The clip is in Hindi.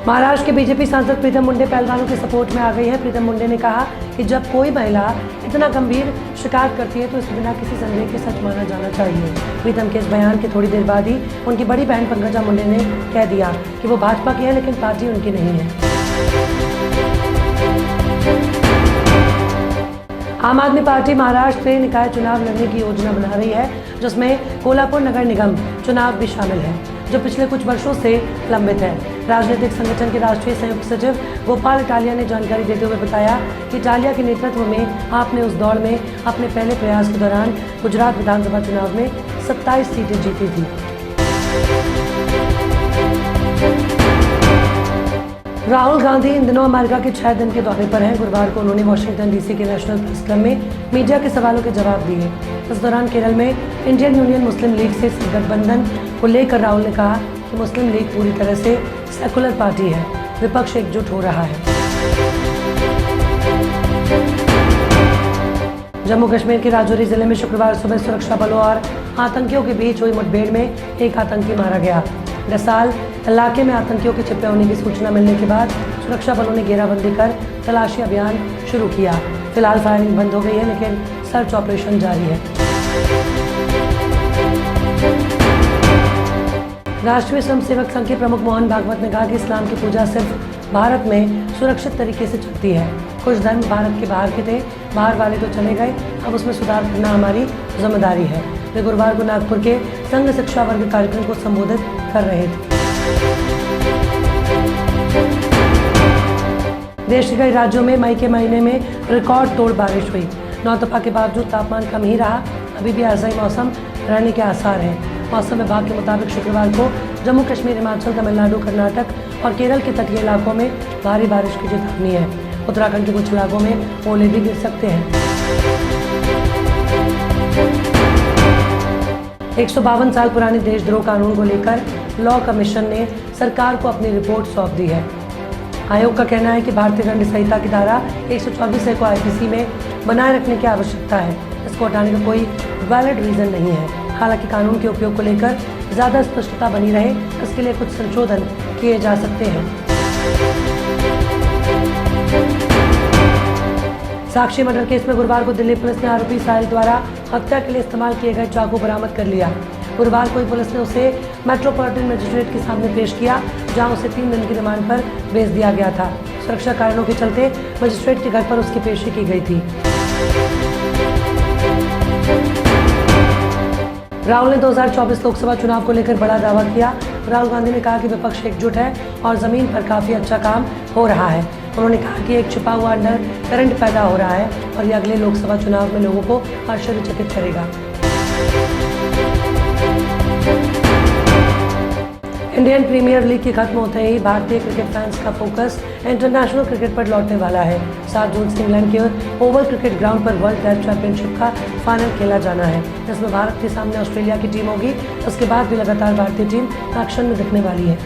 महाराष्ट्र के बीजेपी सांसद प्रीतम मुंडे पहलवानों के सपोर्ट में आ गई है। प्रीतम मुंडे ने कहा कि जब कोई महिला इतना गंभीर शिकायत करती है तो इसे बिना किसी संदेह के सच माना जाना चाहिए। प्रीतम के इस बयान के थोड़ी देर बाद ही उनकी बड़ी बहन पंकजा मुंडे ने कह दिया कि वो भाजपा की है लेकिन पार्टी उनकी नहीं है। आम आदमी पार्टी महाराष्ट्र से निकाय चुनाव लड़ने की योजना बना रही है, जिसमें कोल्हापुर नगर निगम चुनाव भी शामिल है, जो पिछले कुछ वर्षों से लंबित है। राजनीतिक संगठन के राष्ट्रीय संयुक्त सचिव गोपाल इटालिया ने जानकारी देते हुए बताया कि इटालिया के नेतृत्व में आपने उस दौड़ में अपने पहले प्रयास के दौरान गुजरात विधानसभा चुनाव में 27 सीटें जीती थी। राहुल गांधी इन दिनों अमेरिका के 6 दिन के दौरे पर हैं। गुरुवार को उन्होंने वाशिंगटन डीसी के नेशनल प्रेस क्लब में मीडिया के सवालों के जवाब दिए। इस दौरान केरल में इंडियन यूनियन मुस्लिम लीग से गठबंधन को लेकर राहुल ने कहा कि मुस्लिम लीग पूरी तरह से सेकुलर पार्टी है, विपक्ष एकजुट हो रहा है। जम्मू कश्मीर के राजौरी जिले में शुक्रवार सुबह सुरक्षा बलों और आतंकियों के बीच हुई मुठभेड़ में एक आतंकी मारा गया। डसाल इलाके में आतंकियों के छिपे होने की सूचना मिलने के बाद सुरक्षा बलों ने घेराबंदी कर तलाशी अभियान शुरू किया। फिलहाल फायरिंग बंद हो गई है लेकिन सर्च ऑपरेशन जारी है। राष्ट्रीय स्वयंसेवक संघ के प्रमुख मोहन भागवत ने कहा कि इस्लाम की पूजा सिर्फ भारत में सुरक्षित तरीके से चलती है। कुछ धर्म भारत के बाहर के थे, बाहर वाले तो चले गए, अब उसमें सुधार करना हमारी जिम्मेदारी है। वे गुरुवार को नागपुर के संघ शिक्षा वर्ग कार्यक्रम को संबोधित कर रहे थे। देश के कई राज्यों में मई के महीने में रिकॉर्ड तोड़ बारिश हुई। नौतपा के बावजूद तापमान कम ही रहा। अभी भी ऐसा ही मौसम रहने के आसार हैं। मौसम विभाग के मुताबिक शुक्रवार को जम्मू कश्मीर, हिमाचल, तमिलनाडु, कर्नाटक और केरल के तटीय इलाकों में भारी बारिश की चेतावनी है। उत्तराखंड के कुछ इलाकों में ओले भी गिर सकते हैं। 152 साल पुराने देशद्रोह कानून को लेकर लॉ कमीशन ने सरकार को अपनी रिपोर्ट सौंप दी है। आयोग का कहना है कि भारतीय दंड संहिता की धारा 124 को आईपीसी में बनाए रखने की आवश्यकता है। इसको हटाने का कोई वैलिड रीजन नहीं है। हालांकि कानून के उपयोग को लेकर ज़्यादा स्पष्टता बनी रहे, इसके लिए कुछ संशोधन किए जा सकते हैं। साक्षी मर्डर केस में गुरुवार को दिल्ली पुलिस ने आरोपी साहिल द्वारा हत्या के लिए इस्तेमाल किए गए चाकू बरामद कर लिया। गुरुवार को पुलिस ने उसे मेट्रोपॉलिटन मजिस्ट्रेट के सामने पेश किया, जहां उसे 3 दिन की रिमांड पर भेज दिया गया था। सुरक्षा कारणों के चलते मजिस्ट्रेट के घर पर उसकी पेशी की गई थी। राहुल ने 2024 लोकसभा चुनाव को लेकर बड़ा दावा किया। राहुल गांधी ने कहा कि विपक्ष एकजुट है और जमीन पर काफी अच्छा काम हो रहा है। उन्होंने कहा कि एक छिपा हुआ अंडर करंट पैदा हो रहा है और ये अगले लोकसभा चुनाव में लोगों को आश्चर्यचकित करेगा। इंडियन प्रीमियर लीग की खत्म होते ही भारतीय क्रिकेट फैंस का फोकस इंटरनेशनल क्रिकेट पर लौटने वाला है। 7 जून से इंग्लैंड के ओवल क्रिकेट ग्राउंड पर वर्ल्ड टेस्ट चैंपियनशिप का फाइनल खेला जाना है। इसमें भारत के सामने ऑस्ट्रेलिया की टीम होगी। उसके बाद भी लगातार भारतीय टीम एक्शन में दिखने वाली है।